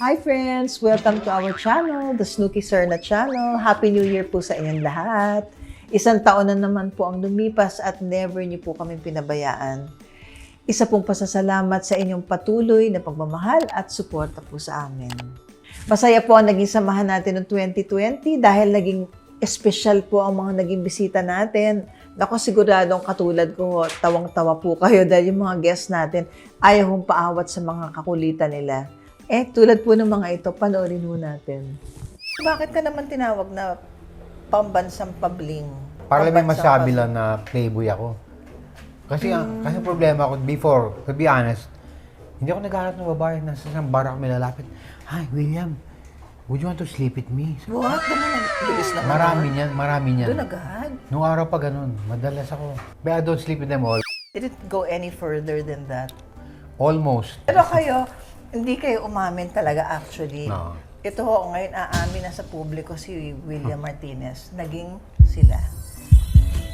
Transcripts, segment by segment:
Hi friends! Welcome to our channel, the Snooki Serna channel. Happy New Year po sa inyong lahat. Isang taon na naman po ang lumipas at never niyo po kami pinabayaan. Isa pong pasasalamat sa inyong patuloy na pagmamahal at suporta po sa amin. Masaya po ang naging samahan natin noong 2020 dahil naging espesyal po ang mga naging bisita natin. Naku, siguradong katulad ko, tawang-tawa po kayo dahil yung mga guests natin ayaw hong paawat sa mga kakulitan nila. Tulad po ng mga ito, panoorin mo natin. Bakit ka naman tinawag na pambansang pabling? Para may masabi lang na playboy ako. Kasi kasi problema ko before, to be honest, hindi ako naghahanap ng babae na sa isang bar ako may lalapit. Hi, William, would you want to sleep with me? What? Bilis naman. Marami niyan. Doon agad? Nung araw pa ganun, madalas ako. But I don't sleep with them all. Did it go any further than that? Almost. Pero kayo, hindi kayo umamin talaga actually. No. Ito ho, ngayon aamin na sa publiko si William Martinez. Naging sila.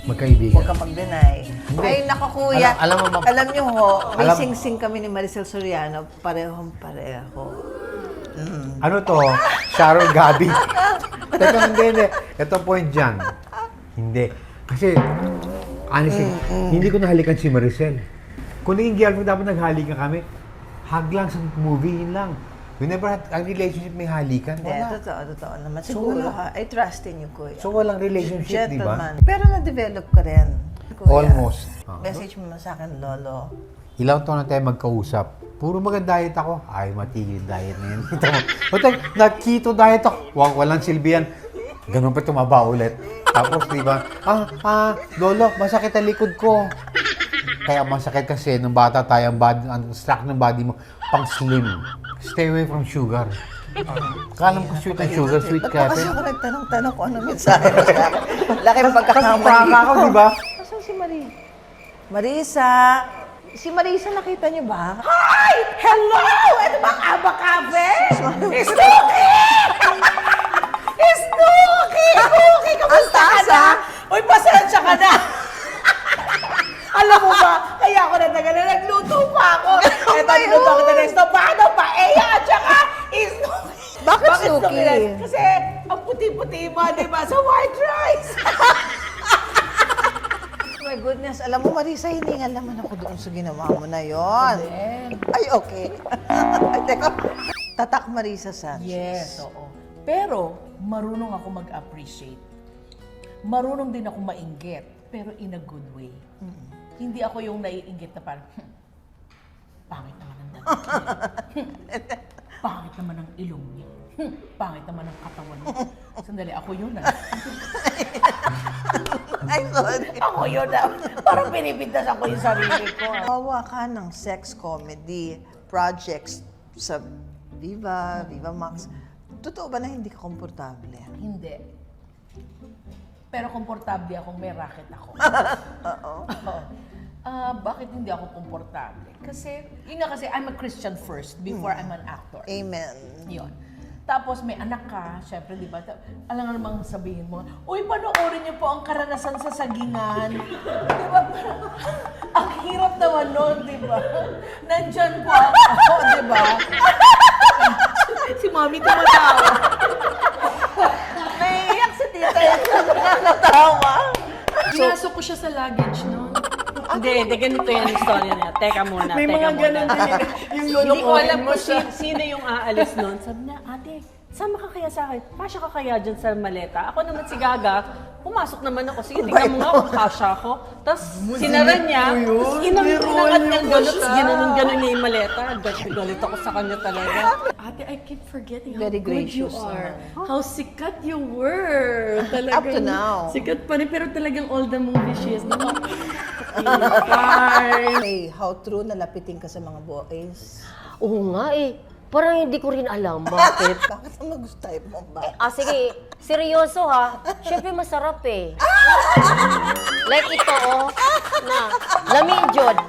Magkaibigan. Huwag ka mag-deny. Ay, naku kuya. Alam niyo ho, may sing-sing kami ni Maricel Soriano. Parehong-pareho. Ano to? Sharon Gabi. Teka, hindi. Ito point dyan. Hindi. Kasi, honestly, hindi ko nahalikan si Maricel. Kung naging girlfriend, dapat naghalikan kami. Hug lang sa movie, yun lang. We never had ang relationship may halikan. Hindi, Wala. totoo naman. Siguro ha, I trust in you, kuya. So, walang relationship, di ba? Gentleman. Pero na-develop ka rin, kuya. Almost. Message mo naman sa akin, Lolo. Ilang taon na tayo magkausap. Puro mag-diet ako. Ay, matigil diet na yun. Nag-keto diet ako. Walang silbi yan. Ganun pa tumaba ulit. Tapos, di ba? Lolo, masakit ang likod ko. Kaya masakit kasi nung bata tayo, ang struck ng body mo, pang slim. Stay away from sugar. Kalam ko sweet ang sugar, sweet ka. Kasi ako nagtanong-tanong kung anong mensahe mo sa akin. Laki pagkakamali. Kasi ako, di ba? Asan si Marisa? Si Marisa, nakita niyo ba? Hi! Hello! Ito bang Aba Cafe? Snooki! Snooki! Snooki! Kamusta ka na? Uy, pasensya ka na! Alam mo ba, kaya ako nagluto pa ako. Ito, niluto ako na estopado, paella, at saka snooki. Bakit snooki? Kasi ang puti-puti mo, di ba, sa white rice. My goodness, alam mo Marisa, hiningal naman ako doon sa ginawa mo na yon. Ay, okay. Ay, teka. Tatak Marisa Sanchez. Yes, oo. Pero, marunong ako mag-appreciate. Marunong din ako mainggit, pero in a good way. Hindi ako yung naiinggit na parang, pangit naman ang damit niya. Pangit naman ang ilong niya. Pangit naman ang katawan niya. Sandali, ako yun ah. Ay, sorry. Ako yun ah. Parang pinipintasan ko yung sarili ko. Gawa ka ng sex comedy projects sa Viva Max. Totoo ba na hindi ka komportable? Hindi. Pero komportable akong may racket ako. Oo. Bakit hindi ako komportable? Kasi, yun nga kasi, I'm a Christian first before I'm an actor. Amen. Yun. Tapos may anak ka, syempre, di ba? Alam nga namang sabihin mo, uy, panoorin niyo po ang karanasan sa sagingan. Di ba? Ang hirap naman nun, di ba? Nandyan po ako, di ba? Si Mami tumatawa. Naiiyak si tita yan sa nakakatawa. Pinasok ko siya sa luggage, no? Hindi, ganito yung story niya. Teka muna, May teka mga muna. ganun din. Yung Hindi ko lulukohin alam mo kung siya. sino yung aalis nun. Sabi niya, ate, sama ka kaya sa akin? Pasya ka kaya dyan sa maleta? Ako naman si Gaga, pumasok naman ako. Sige, tingnan mo nga kung kasya ako. Tapos sinara niya, tapos inangat niyang gano'n, tapos ginanon niya yung maleta. Galit ako sa kanya talaga. Ate, I keep forgetting how Very good you gracious are. naman. How sikat you were. Talagang, Up to now. Sikat pa rin, pero talagang all the movies she has done. Hey, how true na lapitin ka sa mga boys? Oo nga eh. Parang hindi ko rin alam bakit. Bakit ang gusto type mo ba? Sige. Seryoso ha. Siyempre masarap eh. Like ito oh. Na. Lamijod.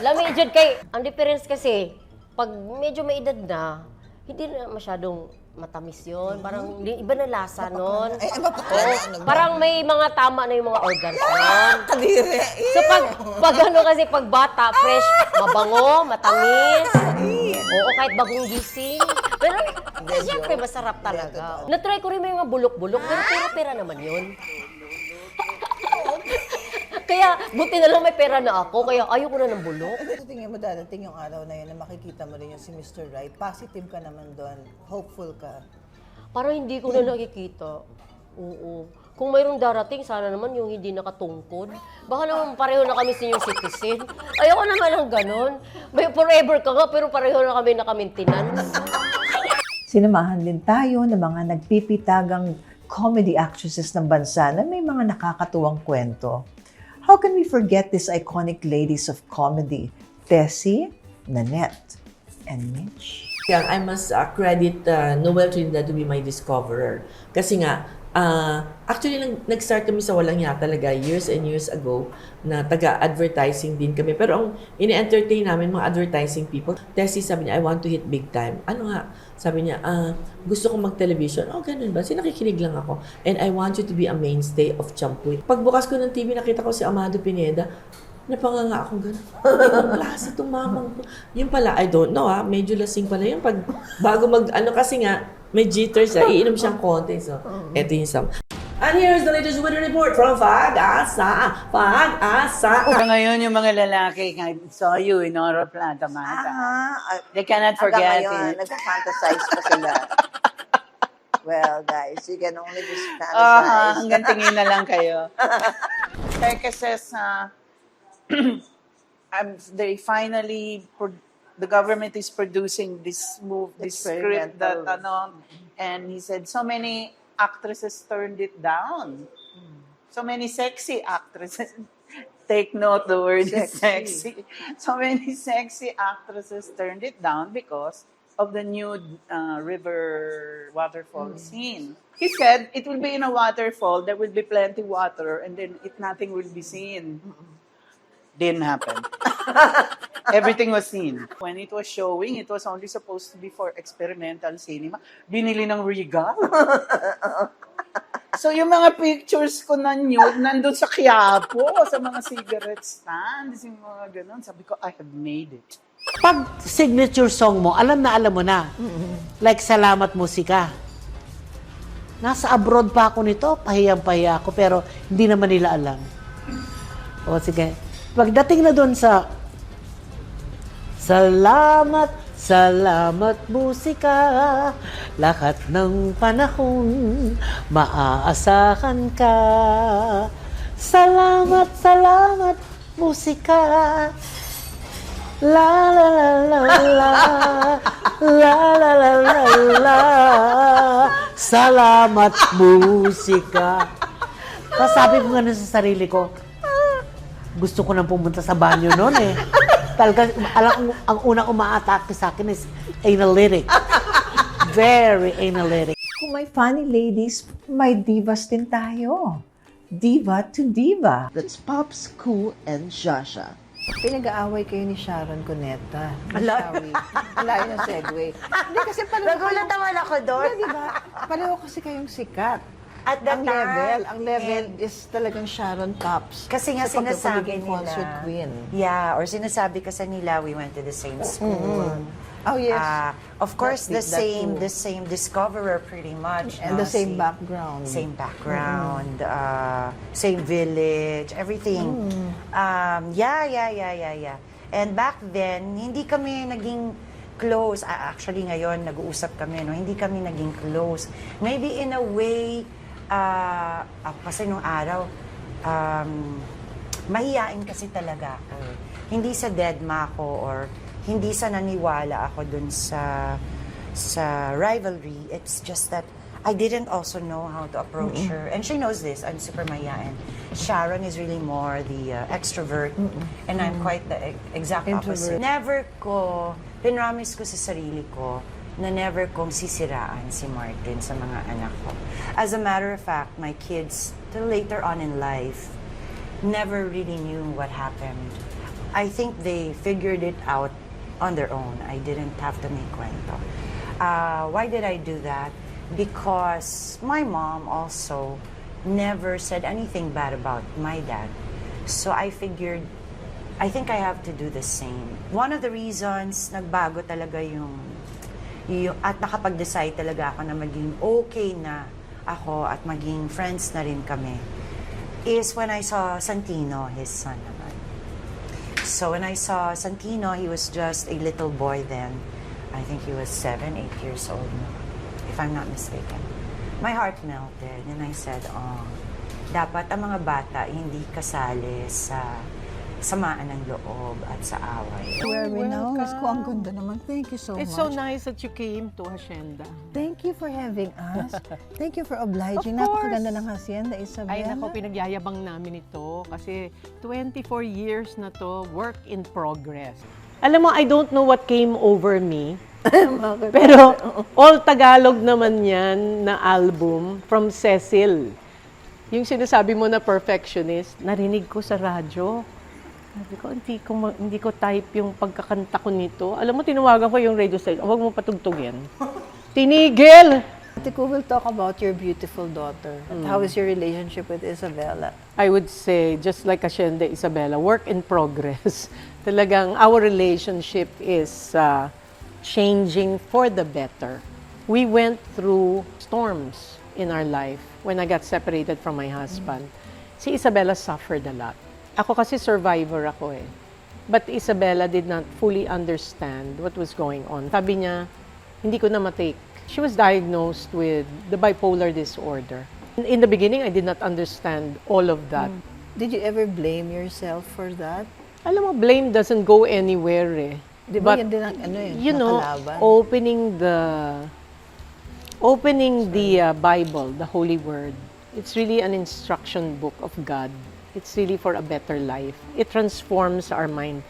Lamijod kay... Ang difference kasi, pag medyo may edad na, hindi na masyadong matamis yun. Parang iba na lasa nun. Ay, ano pa? Oo, parang may mga tama na yung mga organs nun. Kadire. So pag ano kasi, pag bata, fresh, mabango, matamis. Oo, kahit bagong gising. Pero siyempre, masarap talaga. Na-try ko rin may mga bulok-bulok, pero pera-pera naman yun. Kaya, buti na lang may pera na ako, kaya ayoko na ng bulok. Sa tingin mo dadating yung araw na yun na makikita mo rin yung si Mr. Right. Positive ka naman doon. Hopeful ka. Parang hindi ko na nakikita. Oo. Kung mayroong darating, sana naman yung hindi nakatungkod. Baka naman pareho na kami senior citizen. Ayoko naman ng ganon. May forever ka nga, pero pareho na kami naka-maintenance. Sinamahan din tayo ng mga nagpipitagang comedy actresses ng bansa na may mga nakakatuwang kwento. How can we forget these iconic ladies of comedy? Tessie, Nanette, and Mitch. Yeah, I must credit Noel Trinidad to be my discoverer. Kasi nga, actually nag-start kami sa walang ya talaga years and years ago na taga-advertising din kami. Pero ang ini-entertain namin mga advertising people, Tessie sabi niya, I want to hit big time. Ano nga? Sabi niya, gusto kong mag-television. Oh, ganun ba? Nakikinig lang ako. And I want you to be a mainstay of Champuy. Pagbukas ko ng TV, nakita ko si Amado Pineda. Napanganga akong gano'n. Ang klase itong mamang ko. Yun pala, I don't know medyo lasing pala yun. Pag, bago kasi nga, may jitter siya, iinom siyang konti. So, eto yung sam. And here's the latest weather report from Pag-asa. Pag-asa. Ngayon, yung mga lalaki, I saw you in Oroplan, Tamata. They cannot forget it. nagpa-fantasize pa sila. Well, guys, you can only just fantasize. Hanggang tingin na lang kayo. Teka says, they finally, the government is producing this script that, and he said, so many actresses turned it down. So many sexy actresses. Take note, the word is sexy. So many sexy actresses turned it down because of the nude river waterfall scene. He said it will be in a waterfall, there will be plenty water, and then nothing will be seen. Didn't happen. Everything was seen. When it was showing, it was only supposed to be for experimental cinema. Binili ng Regal. So yung mga pictures ko na nude, nandun sa Quiapo, sa mga cigarette stands, yung mga ganun. Sabi ko, I have made it. Pag signature song mo, alam mo na. Like Salamat Musika. Nasa abroad pa ako nito, pahiyang-pahiya ako, pero hindi naman nila alam. O sige. Pagdating na doon sa Salamat, salamat musika, lahat ng panahon, maaasahan ka. Salamat, salamat musika, la la la la la, la la la la la, salamat musika. Tapos sabi ko nga sa sarili ko, gusto ko nang pumunta sa banyo noon eh. Talaga, ang unang umaatake sa akin is analytic. Very analytic. Kung may funny ladies, may divas din tayo. Diva to diva. That's Pops, Koo, and Shasha. Pinag-aaway kayo ni Sharon Cuneta. Malayo na segue. Hindi kasi pareho Nagulat naman ako doon. Di ba? Pareho kasi kayong sikat. At that time, Ang level is talagang Sharon Tops. kasi nga Sa sinasabi pagpapagiging nila, concert queen. yeah, or sinasabi kasi nila, we went to the same school. Oh, yes. Of course, That too. the same discoverer pretty much. And no? the same Si- background. Same background, same village, everything. Yeah. And back then, hindi kami naging close. Actually, ngayon, nag-uusap kami, no? Hindi kami naging close. Maybe in a way, kasi nung araw, mahiyain kasi talaga ako. Hindi sa deadma ko or hindi sa naniwala ako dun sa rivalry. It's just that I didn't also know how to approach her. And she knows this. I'm super mahiyain. Sharon is really more the extrovert. And I'm quite the exact opposite. Never ko, pinramis ko sa sarili ko na never kong sisiraan si Martin sa mga anak ko. As a matter of fact, my kids, till later on in life, never really knew what happened. I think they figured it out on their own. I didn't have to make kwento. Why did I do that? Because my mom also never said anything bad about my dad. So I figured, I think I have to do the same. One of the reasons nagbago talaga yung at nakapag-decide talaga ako na maging okay na ako at maging friends na rin kami is when I saw Santino, his son naman. So when I saw Santino, he was just a little boy then. I think he was 7, 8 years old, if I'm not mistaken. My heart melted and I said, oh, dapat ang mga bata hindi kasali sa samaan ng loob at sa away. Where we now? Mas ko, ang ganda naman. Thank you so It's much. so nice that you came to Hacienda. Thank you for having us. Thank you for obliging. Of course. Napakaganda ng hacienda, Isabel. Ay nako, pinagyayabang namin ito kasi 24 years na to, work in progress. Alam mo, I don't know what came over me. Pero all Tagalog naman yan na album from Cecil. Yung sinasabi mo na perfectionist, narinig ko sa radyo. Sabi ko, hindi ko type yung pagkakanta ko nito. Alam mo, tinawagan ko yung radio station. Huwag mo patugtugin. Tinigil! Ate Ko, we'll talk about your beautiful daughter. And how is your relationship with Isabella? I would say, just like Hacienda Isabella, work in progress. Talagang our relationship is changing for the better. We went through storms in our life when I got separated from my husband. Si Isabella suffered a lot. Ako kasi survivor ako eh. But Isabella did not fully understand what was going on. Sabi niya, hindi ko na matake. She was diagnosed with the bipolar disorder. In the beginning, I did not understand all of that. Did you ever blame yourself for that? Alam mo, blame doesn't go anywhere eh. Di ba But, yan din ang you know, nakalaban? opening the Bible, the Holy Word, it's really an instruction book of God. It's really for a better life. It transforms our mind.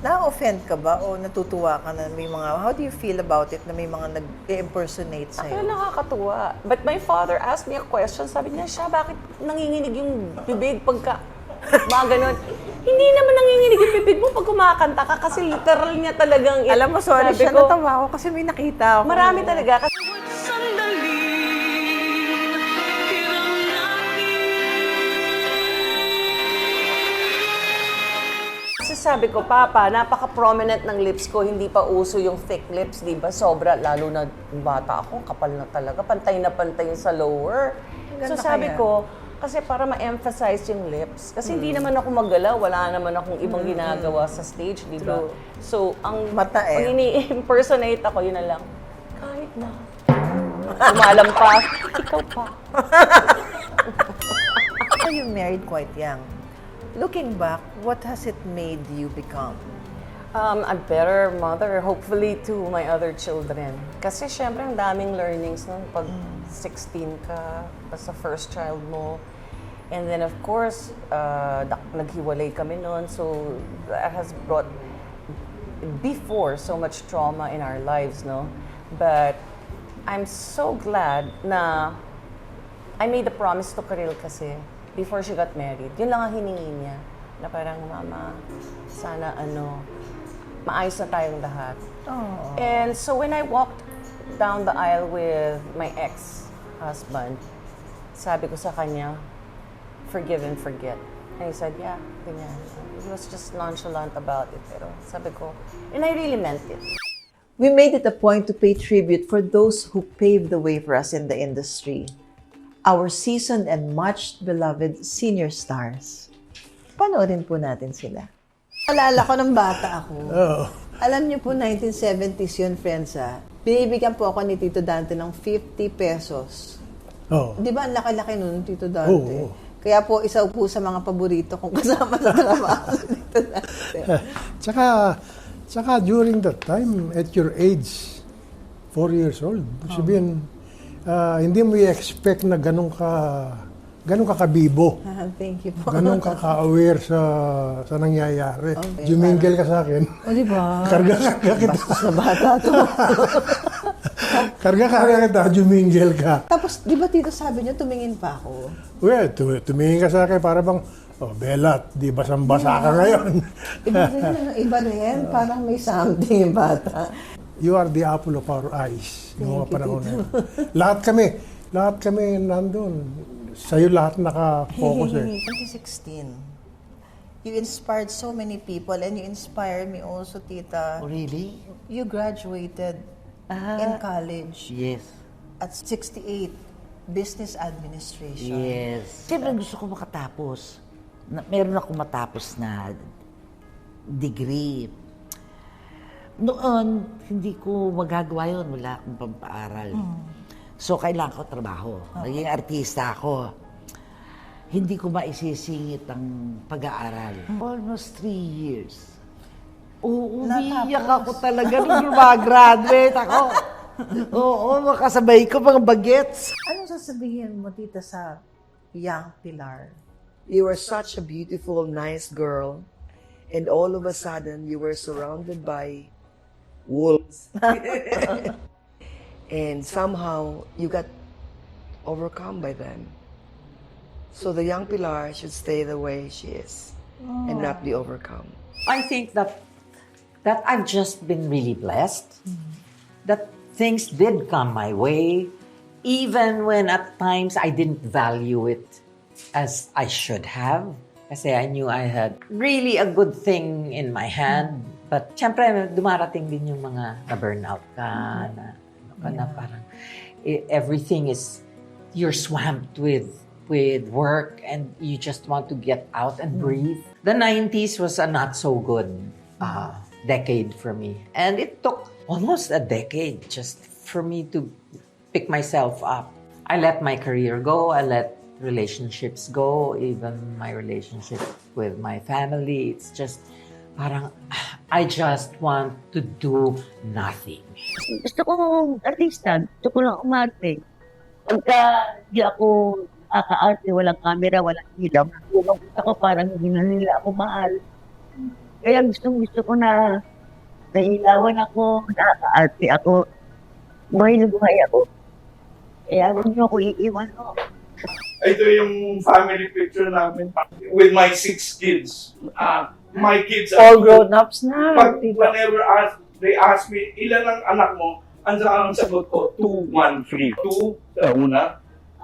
Na-offend ka ba o natutuwa ka na may mga, how do you feel about it na may mga nag-impersonate sa'yo? Ako nakakatuwa. But my father asked me a question. Sabi niya, siya, bakit nanginginig yung bibig pagka mga ganun? Hindi naman nanginginig yung bibig mo pag kumakanta ka kasi literal niya talagang... Alam mo, sorry sabi siya, ko, natawa ko kasi may nakita ako. marami talaga. Kasi sabi ko, Papa, napaka-prominent ng lips ko, hindi pa uso yung thick lips, di ba? Sobra, lalo na bata ako, kapal na talaga, pantay na pantay yung sa lower. So sabi ko, kasi para ma-emphasize yung lips, kasi hindi naman ako magalaw, wala naman akong ibang ginagawa sa stage, di ba? So, ang Mata eh. pag ini-impersonate ako, yun na lang, kahit na. Lumalampas, ikaw pa. You married quite young. Looking back, what has it made you become? A better mother, hopefully, to my other children. Kasi syempre, ang daming learnings nun pag 16 ka, sa first child mo. And then, of course, naghiwalay kami nun. So, that has brought, before, so much trauma in our lives, no? But, I'm so glad na I made a promise to Karil kasi before she got married. Yun lang ang hiningi niya. Na parang, Mama, sana maayos na tayong lahat. Oh. And so when I walked down the aisle with my ex-husband, sabi ko sa kanya, forgive and forget. And he said, yeah, ganyan. He was just nonchalant about it. Pero sabi ko, and I really meant it. We made it a point to pay tribute for those who paved the way for us in the industry. Our seasoned and much beloved senior stars. Panoorin po natin sila. Alala ko ng bata ako. Alam niyo po, 1970s yun, friends ha. Binibigyan po ako ni Tito Dante ng 50 pesos. Di ba ang laki-laki nun, Tito Dante? Kaya po, isa po sa mga paborito kong kasama sa trabaho sa Tito Dante. Tsaka during that time, at your age, 4 years old, sabihin, hindi mo i-expect na ganun ka kabibo. Thank you po. Ganun ka ka-aware sa nangyayari. Okay, Jumingle ka sa akin. O, di ba? Karga-karga kita. Bastos na bata to. Karga-karga kita, jumingle ka. Tapos, di ba Tito sabi niyo, tumingin pa ako? Well, tumingin ka sa akin para bang, Bella, di basang-basa ka ngayon. Iba rin, parang may something yung bata. you are the apple of our eyes. Noong mga panahon na yun. Lahat kami nandun. Sa'yo lahat naka-focus eh. 2016, you inspired so many people and you inspired me also, Tita. Oh, really? You graduated in college Yes. at 68, Business Administration. Yes. Siyempre gusto ko makatapos. Meron ako matapos na degree. Noon, hindi ko magagawa yun. Wala akong pampaaral. So, kailangan ko trabaho. Naging artista ako. Hindi ko maisisingit ang pag-aaral. Almost 3 years. Oo, umiiyak ako talaga nung graduate ako. Oo, makasabay ko mga bagets. Anong sasabihin mo, Tita, sa young Pilar? You were such a beautiful, nice girl, and all of a sudden you were surrounded by wolves. And somehow you got overcome by them. So the young Pilar should stay the way she is and not be overcome. I think that I've just been really blessed. That things did come my way, even when at times I didn't value it as I should have. Kasi I knew I had really a good thing in my hand. But syempre, dumarating din yung mga na-burnout ka, na parang everything is, you're swamped with work and you just want to get out and breathe. The 90s was a not so good decade for me. And it took almost a decade just for me to pick myself up. I let my career go. I let relationships go, even my relationship with my family. It's just parang I just want to do nothing. Gusto ko artista, gusto ko lang umarte. Pagka di ako aka-arte, walang camera, walang ilaw, gusto ko parang hindi na nila ako mahal. Kaya gusto ko na nailawan ako, nakaka-arte ako, buhay na buhay ako. Kaya huwag niyo ako iiwan ko. Ito yung family picture namin with my 6 kids. My kids All grown-ups na. Whenever they ask me, ilan ang anak mo? Ang sagot ko, 2, 1, 3. 2 sa una,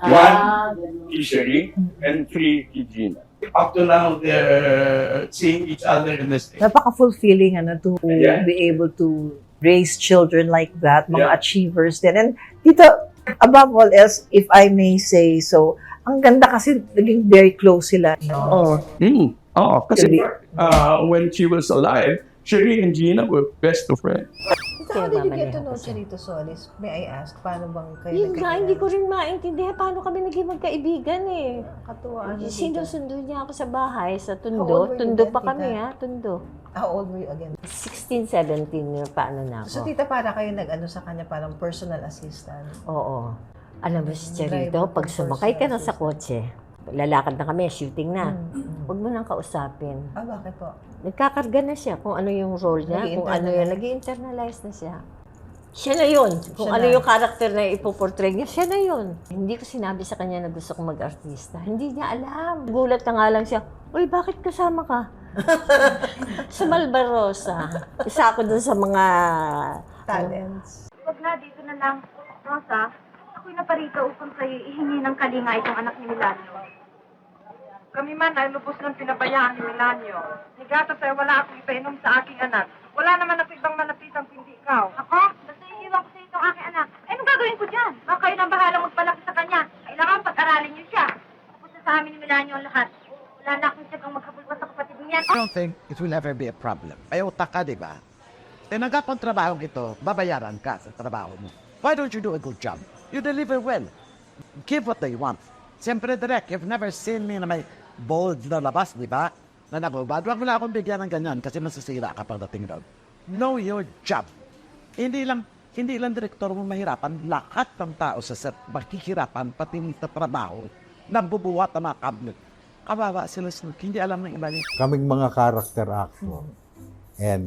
1 kay Sherry, and 3 kay Gina. Up to now, they're seeing each other in this stage. Napaka-fulfilling to be able to raise children like that, mga achievers din. And dito, above all else, if I may say so, ang ganda kasi naging very close sila. Kasi when she was alive, Sherry and Gina were best of friends. How did you get to know Charito Solis? May I ask, paano bang kayo Yun nga, hindi ko rin maintindihan paano kami naging magkaibigan eh. Katuwa. Sinusundo niya ako sa bahay, sa Tondo. How old were you Tondo then, pa kami Tita? Tondo. How old were you again? 16, 17 yung paano na ako. So, Tita, para kayo nag-ano sa kanya, parang personal assistant? Oo. Alam mo si Charito, Driver pag ng sumakay ka na personal sa kotse, lalakad na kami, shooting na. Huwag mo nang kausapin. Bakit po? Nagkakarga na siya kung ano yung role niya, kung ano yung nag-internalize na siya. Siya na yun. Kung Siya ano na. yung character na ipoportray niya, siya na yun. Hindi ko sinabi sa kanya na gusto kong mag-artista. Hindi niya alam. Gulat na nga lang siya, uy, bakit kasama ka? Sa Malbarosa. Isa ako dun sa mga talents. Huwag na, dito na lang. Rosa, ako'y naparito upang sa'yo ihingi ng kalinga itong anak ni Milanio. Kami man ay lubos ng pinabayaan ni Milanio. Higata sa'yo, wala akong ipainom sa aking anak. Wala naman ako ibang malapitang kundi ikaw. Ako? Basta iiwan ko sa itong aking anak. Eh, anong gagawin ko dyan? Baka kayo nang bahalang magpalaki sa kanya. Kailangan pag-aralin niyo siya. Tapos na sa amin ni Milanio ang lahat. Wala na akong siyang magkabulwa sa kapatid niya. I don't think it will ever be a problem. May utak ka, di ba? Tinanggap ang trabaho ito, babayaran ka sa trabaho mo. Why don't you do a good job? You deliver well. Give what they want. Siyempre, direct, you've never seen me na may bold na labas, di ba? Na nagubad, wag mo na akong bigyan ng ganyan kasi masisira ka pagdating doon. Know your job. Hindi lang direktor mo mahirapan, lahat ng tao sa set maghihirapan pati sa trabaho na bubuhat ng mga cabinet. Kawawa sila, hindi alam ng iba niya. Kaming mga character actor and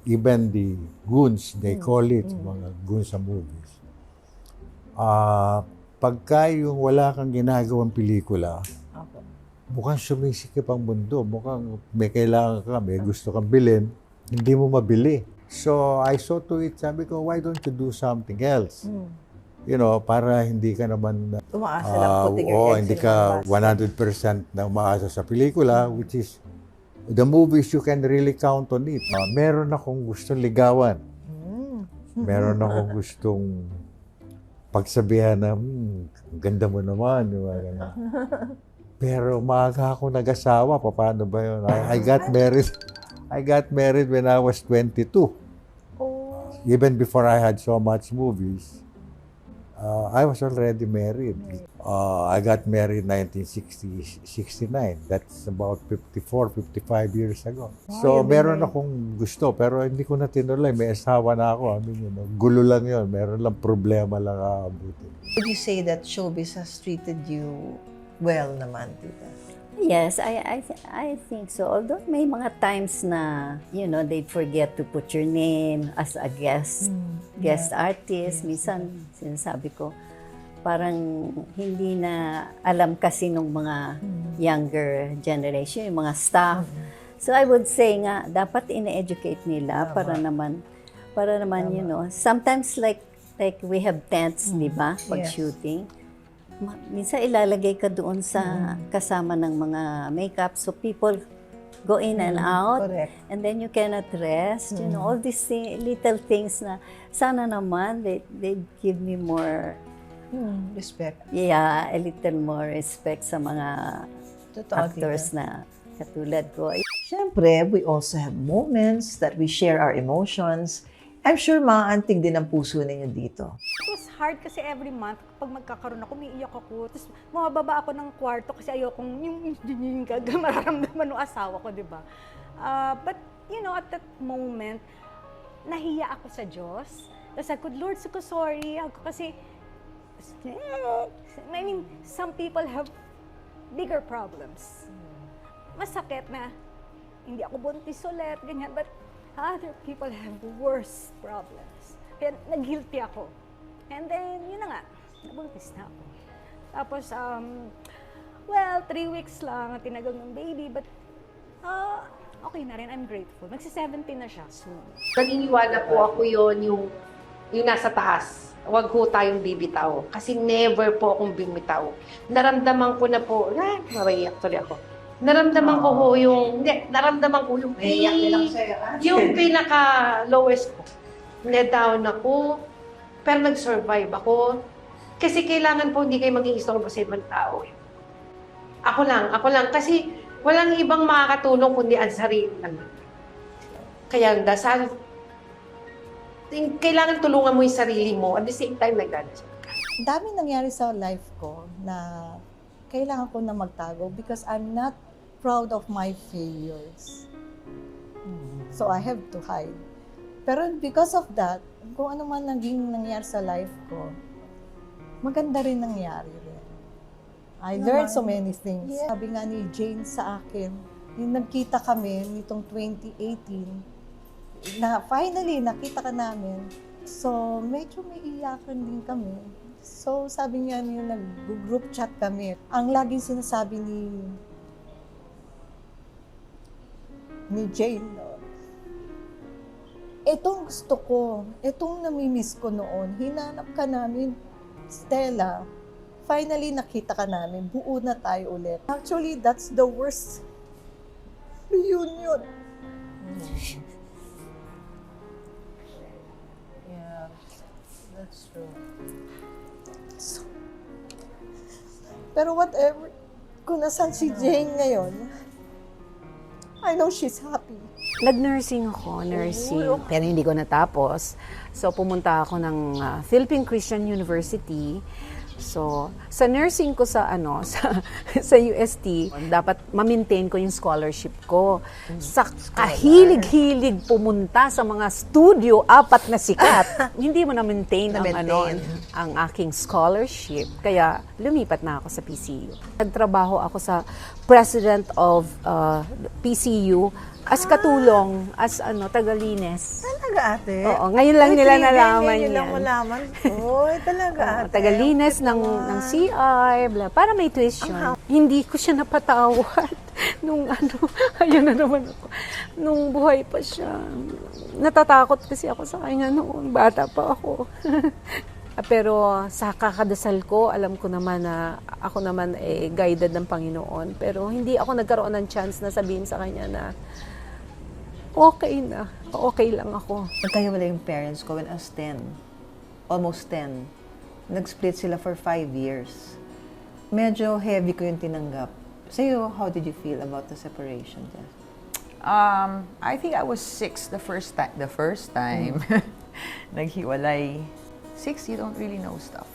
even the goons, they call it, mga goons sa movies. Pagka yung wala kang ginagawang pelikula, mukhang sumisikip ang mundo, mukhang may kailangan ka, may gusto kang bilhin, hindi mo mabili. So I saw to it, sabi ko, why don't you do something else? You know, para hindi ka naman Umaasa lang, putting your eggs hindi in ka one basket. 100% na umaasa sa pelikula, which is the movies you can really count on it. Meron akong gustong ligawan. Meron akong gustong pagsabihan na, ganda mo naman. Pero maaga ako nag-asawa. Paano ba yun? I got married when I was 22. Even before I had so much movies, I was already married. I got married 1969. That's about 54, 55 years ago. So, meron akong gusto, pero hindi ko na tinuloy. May asawa na ako. I mean, gulo lang yun. Meron lang problema lang aabutin. Would you say that showbiz has treated you well naman, tita? Yes, I think so. Although may mga times na, they'd forget to put your name as a guest artist. Minsan, sinasabi ko, parang hindi na alam kasi ng mga younger generation, yung mga staff. So I would say nga, dapat ine-educate nila para naman, sometimes like we have tents, di ba, pag shooting. Minsan ilalagay ka doon sa kasama ng mga makeup, so people go in and out. Correct. And then you cannot rest. All these little things na sana naman they give me more respect. Yeah, a little more respect sa mga Totoo, actors tita. na katulad ko. Siyempre, we also have moments that we share our emotions. I'm sure maaantig din ang puso ninyo dito. It was hard kasi every month, kapag magkakaroon ako, umiiyak ako. Tapos bumababa ako ng kwarto kasi ayokong yung mararamdaman ng asawa ko, di ba? But, at that moment, nahiya ako sa Diyos. Tapos ako, Lord, sorry. Ako kasi, I mean, some people have bigger problems. Masakit na, hindi ako buntis ulit, ganyan. But, other people have worse problems. Kaya nag-guilty ako. And then, yun na nga, nabuntis na ako. Tapos, 3 weeks lang tinagang ng baby, but okay na rin, I'm grateful. Magsi-17 na siya soon. Naniniwala po ako yung nasa taas. Huwag ho tayong bibitaw. Kasi never po akong bumitaw. Naramdaman ko na po, mabaiyak tuloy ako. Naramdaman ko yung pinaka-lowest ko. Na-down ako, pero nag-survive ako. Kasi kailangan po hindi kayo maging istorbo sa ibang tao. Ako lang. Kasi walang ibang makakatulong kundi ang sarili lang. Kaya dasal, kailangan tulungan mo yung sarili mo. At the same time, nagdadasal ka. Dami nangyari sa life ko na kailangan ko na magtago because I'm not proud of my failures. So I have to hide. Pero because of that, kung ano man naging nangyari sa life ko, maganda rin nangyari rin. I learned so many things. Yeah. Sabi nga ni Jane sa akin, yung nagkita kami nitong 2018, na finally nakita ka namin. So medyo may iyakan din kami. So sabi niya yung nag-group chat kami. Ang laging sinasabi ni Jane, itong gusto ko, itong namimiss ko noon, hinanap ka namin, Stella, finally nakita ka namin, buo na tayo ulit. Actually, that's the worst reunion. Yeah, that's true. Pero whatever, kung nasan si Jane ngayon, I know she's happy. Nag-nursing ako, pero hindi ko natapos. So, pumunta ako ng Philippine Christian University. So, sa nursing ko sa UST, dapat ma-maintain ko yung scholarship ko. Sa kahilig-hilig pumunta sa mga studio, 4 na sikat. Hindi mo na-maintain ang aking scholarship. Kaya lumipat na ako sa PCU. Nagtrabaho ako sa president of PCU as katulong, as tagalines. Talaga, ate? Oo, ngayon lang nila nalaman yan. Ngayon lang malaman. Oy, talaga, ate. Tagalines ng CR, bla, para may tuition. Hindi ko siya napatawad. nung ayun na naman ako, nung buhay pa siya. Natatakot kasi ako sa kanya noon, bata pa ako. Pero sa kakadasal ko, alam ko naman na ako naman guided ng Panginoon. Pero hindi ako nagkaroon ng chance na sabihin sa kanya na okay na, okay lang ako. Nagkahiwalay yung parents ko when I was 10, almost 10. Nag-split sila for 5 years. Medyo heavy ko yung tinanggap. Sa'yo, how did you feel about the separation? I think I was 6 the first time. Naghiwalay. 6, you don't really know stuff.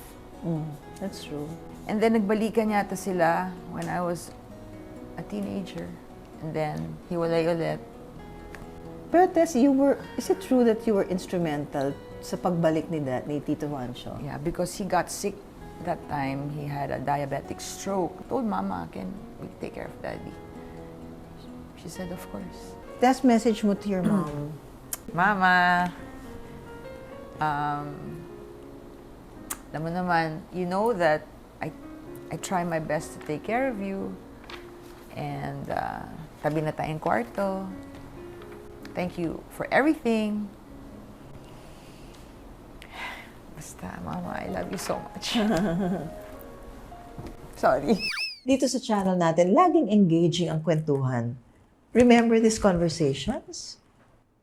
That's true. And then nagbalikan yata sila when I was a teenager. And then hiwalay ulit. Pero Tess, is it true that you were instrumental sa pagbalik ni Tito Juancho? Yeah, because he got sick that time. He had a diabetic stroke. I told Mama, can we take care of Daddy? She said, of course. Tess, message mo to your mom. Mama, alam mo naman, you know that I try my best to take care of you. And tabi na tayong kwarto. Thank you for everything. Basta, Mama, I love you so much. Sorry. Dito sa channel natin, laging engaging ang kwentuhan. Remember these conversations?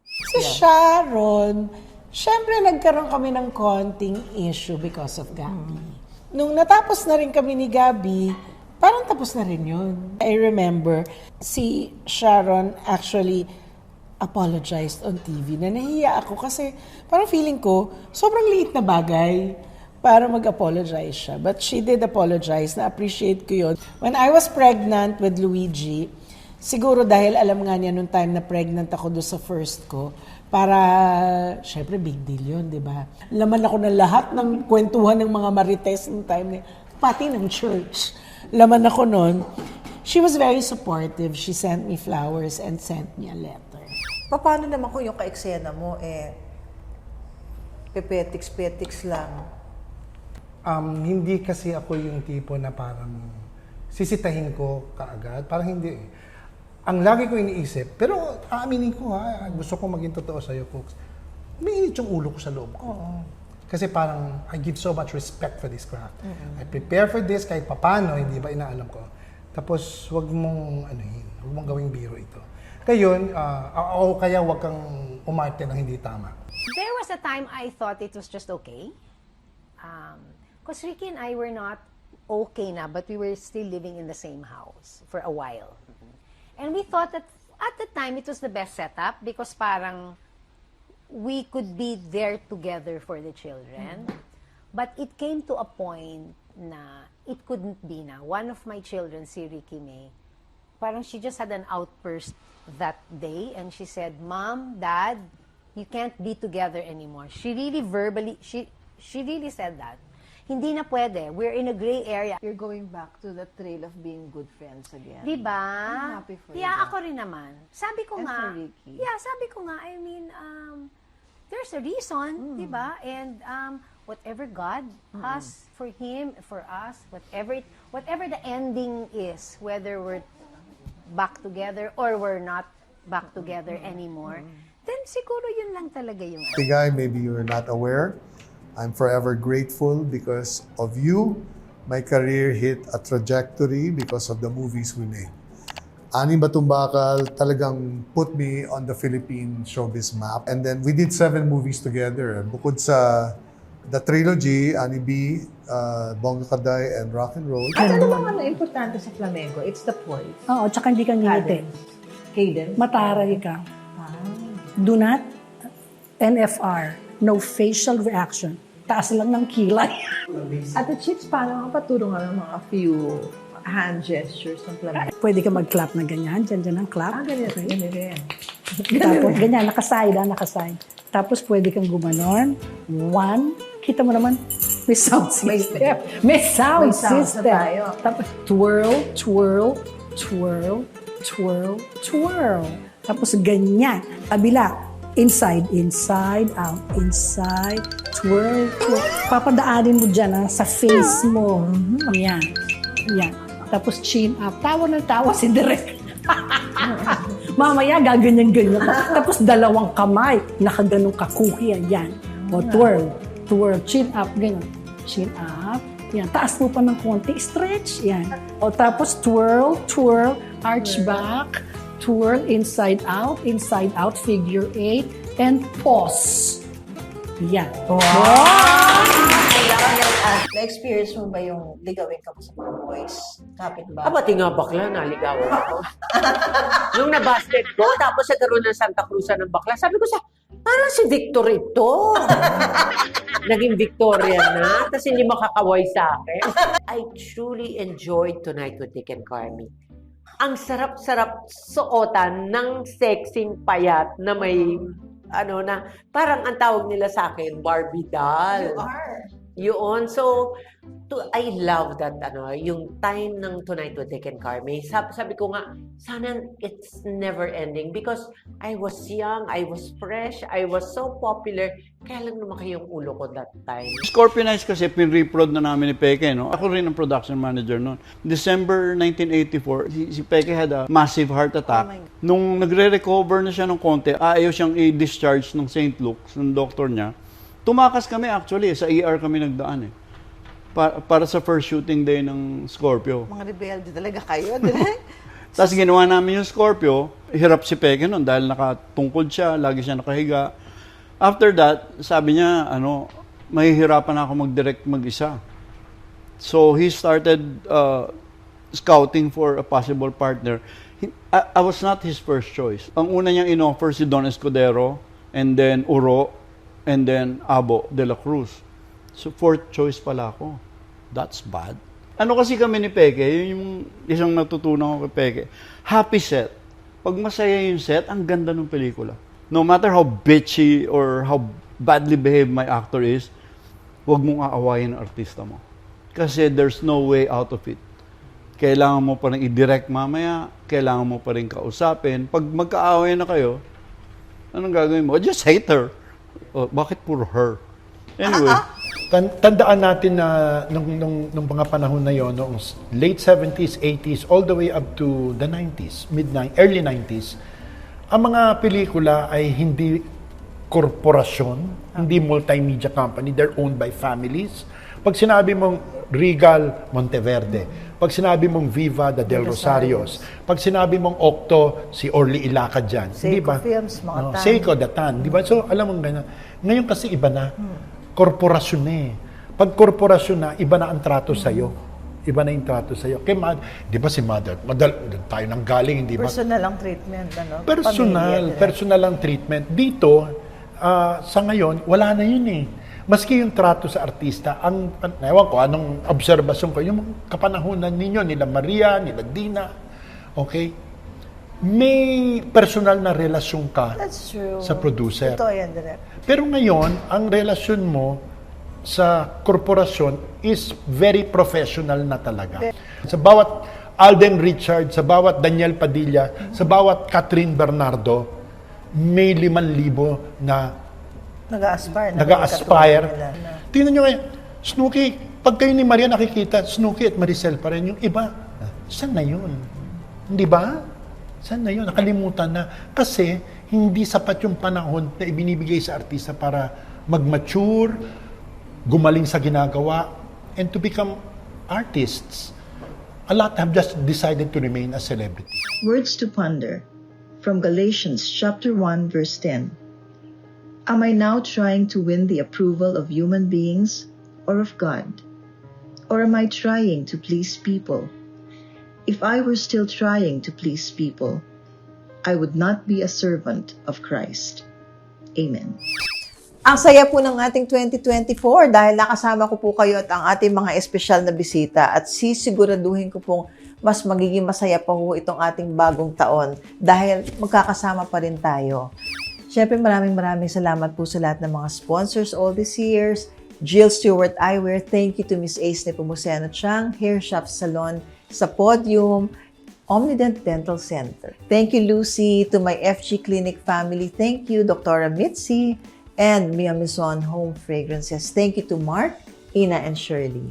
Si Sharon, syempre nagkaroon kami ng konting issue because of Gabby. Nung natapos na rin kami ni Gabby, parang tapos na rin yun. I remember, si Sharon actually apologized on TV na nahiya ako kasi parang feeling ko, sobrang liit na bagay para mag-apologize siya. But she did apologize, na-appreciate ko yun. When I was pregnant with Luigi, siguro dahil alam nga niya nung time na pregnant ako doon sa first ko, para, syempre, big deal yun, di ba? Laman ako ng lahat ng kwentuhan ng mga marites ng time niya, pati ng church. Laman ako nun. She was very supportive. She sent me flowers and sent me a letter. Paano naman kung yung ka-eksena mo, pepetiks-petiks lang? Hindi kasi ako yung tipo na parang sisitahin ko kaagad. Parang hindi eh. Ang lagi ko iniisip, pero aaminin ko gusto ko maging totoo sa'yo, folks. Umiinit yung ulo ko sa loob ko. Kasi parang I give so much respect for this craft. I prepare for this kahit papano, hindi ba inaalam ko. Tapos wag mong wag mong gawing biro ito. Ngayon, o kaya wag kang umarte ng hindi tama. There was a time I thought it was just okay. Because Ricky and I were not okay na, but we were still living in the same house for a while. And we thought that at the time it was the best setup because parang we could be there together for the children. But it came to a point na it couldn't be na. One of my children, si Ricky May, parang she just had an outburst that day and she said, Mom, Dad, you can't be together anymore. She really verbally, she really said that. Hindi na pwede. We're in a gray area. You're going back to the trail of being good friends again. Diba? I'm happy for you. Yeah, ako rin naman. Sabi ko And nga, for Ricky. yeah, sabi ko nga, I mean, there's a reason, diba? And whatever God has for him, for us, whatever the ending is, whether we're back together or we're not back together anymore, then siguro yun lang talaga yung Tigay, maybe you're not aware. I'm forever grateful because of you. My career hit a trajectory because of the movies we made. Ani Batumbakal talagang put me on the Philippine showbiz map. And then we did 7 movies together. Bukod sa the trilogy, Ani B, Bongga Kaday, and Rock and Roll. Ano naman ang importante sa flamenco? It's the poise. Oo, tsaka hindi ka ngingiti. Cadence. Mataray ka. Do not NFR. No facial reaction. Taas lang ng kilay. At the chicks, paano ka paturo nga ng mga few hand gestures ng flamenco? Pwede ka mag-clap na ganyan. Diyan ang clap. Ganyan rin. Tapos ganyan, nakaside. Tapos pwede kang gumanon. 1. Kita mo naman, may sound system. May sound system. Tapos twirl, twirl, twirl, twirl, twirl. Tapos ganyan. Kabila. Inside, out, inside, twirl, twirl. Papadaanin mo dyan sa face mo. Yan. Tapos chin up. Tawa ng tawa si Direk. Mamaya gaganyan-ganyan ka. Tapos dalawang kamay, nakaganong kakuki yan. O twirl, twirl, chin up, ganyan. Chin up, yan. Taas mo pa ng konti, stretch, yan. O tapos twirl, twirl, arch back, twirl, inside out, figure 8, and pause. Yan. Na-experience mo ba yung ligawin ka mo sa mga boys? Kapit ba? Abati nga bakla, naligawan ako. Nung nabasted ko, tapos nagkaroon ng Santa Cruz ng bakla, sabi ko parang si Victor ito. Naging Victoria na, tapos hindi makakaway sa akin. I truly enjoyed Tonight with Dick and Carmi. Ang sarap-sarap suotan ng sexing payat na may, na parang ang tawag nila sa akin, Barbie doll. You are. Yun. So, I love that, yung time ng Tonight with Dick and Carmi. Sabi ko nga, sana it's never ending because I was young, I was fresh, I was so popular. Kaya lang lumaki yung ulo ko that time. Scorpionize kasi pinreprod na namin ni Peke, no? Ako rin ang production manager noon. December 1984, si Peke had a massive heart attack. Nung nagre-recover na siya ng konti, ayaw siyang i-discharge ng St. Luke's, ng doktor niya. Tumakas kami actually, sa ER kami nagdaan eh. Para sa first shooting day ng Scorpio. Mga rebelde talaga kayo, di ba? Tapos ginawa namin yung Scorpio, hirap si Peke noon dahil nakatungkod siya, lagi siya nakahiga. After that, sabi niya, mahihirapan ako mag-direct mag-isa. So he started scouting for a possible partner. I was not his first choice. Ang una niyang in-offer si Don Escudero, and then Uro, and then Abo de la Cruz. So, fourth choice pala ako. That's bad. Ano kasi kami ni Peke, yun yung isang natutunan ko kay Peke. Happy set. Pag masaya yung set, ang ganda ng pelikula. No matter how bitchy or how badly behaved my actor is, huwag mong aawayin ang artista mo. Kasi there's no way out of it. Kailangan mo pa rin i-direct mamaya, kailangan mo pa rin kausapin. Pag magkaaway na kayo, anong gagawin mo? Just hate her. Bakit puro her? Anyway. Tandaan natin na nung mga panahon na yon, noong late 70s, 80s, all the way up to the 90s, early 90s, ang mga pelikula ay hindi korporasyon, hindi multimedia company, they're owned by families. Pag sinabi mong Regal, Monteverde. Pag sinabi mong Viva, the Del Rosarios. Pag sinabi mong Octo, si Orly Ilaca dyan. Seiko Films, mga Tan. Seiko, the Tan. Di ba? So, alam mo ganyan. Ngayon kasi iba na. Korporasyon na eh. Pag korporasyon na, iba na ang trato sa'yo. Iba na yung trato sa'yo. Kaya, di ba si Mother? Tayo nang galing, di ba? Personal ang treatment, Personal ang treatment. Dito, sa ngayon, wala na yun eh. Maski yung trato sa artista, ewan ko, anong obserbasyon ko, yung kapanahunan ninyo, nila Maria, nila Dina, okay? May personal na relasyon ka sa producer. Ito yan, direct. Pero ngayon, ang relasyon mo sa korporasyon is very professional na talaga. Sa bawat Alden Richard, sa bawat Daniel Padilla, sa bawat Catherine Bernardo, may 5,000 na nag-aspire. Tingnan nyo ngayon, Snooki, pag kayo ni Maria nakikita, Snooki at Maricel pa rin. Yung iba, saan na yun? Hindi ba? Saan na yun? Nakalimutan na. Kasi, hindi sapat yung panahon na ibinibigay sa artista para mag-mature, gumaling sa ginagawa, and to become artists. A lot have just decided to remain a celebrity. Words to ponder from Galatians chapter 1 verse 10. Am I now trying to win the approval of human beings or of God? Or am I trying to please people? If I were still trying to please people, I would not be a servant of Christ. Amen. Ang saya po ng ating 2024 dahil nakasama ko po kayo at ang ating mga espesyal na bisita at sisiguraduhin ko pong mas magiging masaya pa po itong ating bagong taon dahil magkakasama pa rin tayo. Siyempre maraming salamat po sa lahat ng mga sponsors all these years. Jill Stewart Eyewear, thank you to Miss Ace Nepomuceno Chang, Hair Shop Salon, sa Podium, Omnident Dental Center. Thank you, Lucy, to my FG Clinic family. Thank you, Dr. Mitzi, and Mia Maison Home Fragrances. Thank you to Mark, Ina, and Shirley.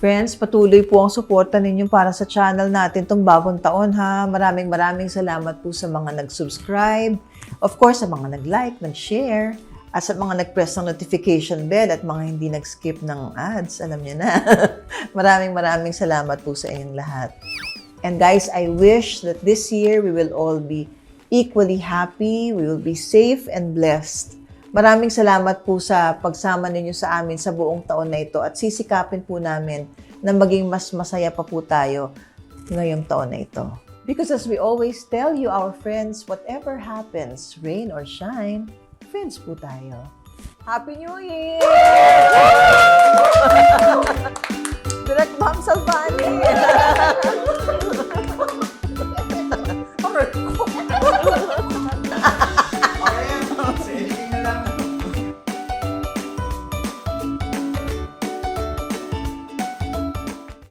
Friends, patuloy po ang suporta ninyo para sa channel natin tong bagong taon ha. Maraming salamat po sa mga nag-subscribe. Of course, sa mga nag-like, nag-share, at sa mga nag-press ng notification bell at mga hindi nag-skip ng ads. Alam niyo na. maraming salamat po sa inyong lahat. And guys, I wish that this year we will all be equally happy, we will be safe and blessed. Maraming salamat po sa pagsama ninyo sa amin sa buong taon na ito at sisikapin po namin na maging mas masaya pa po tayo ngayong taon na ito. Because as we always tell you, our friends, whatever happens, rain or shine, friends po tayo. Happy New Year! Direct Ma'am Salvani!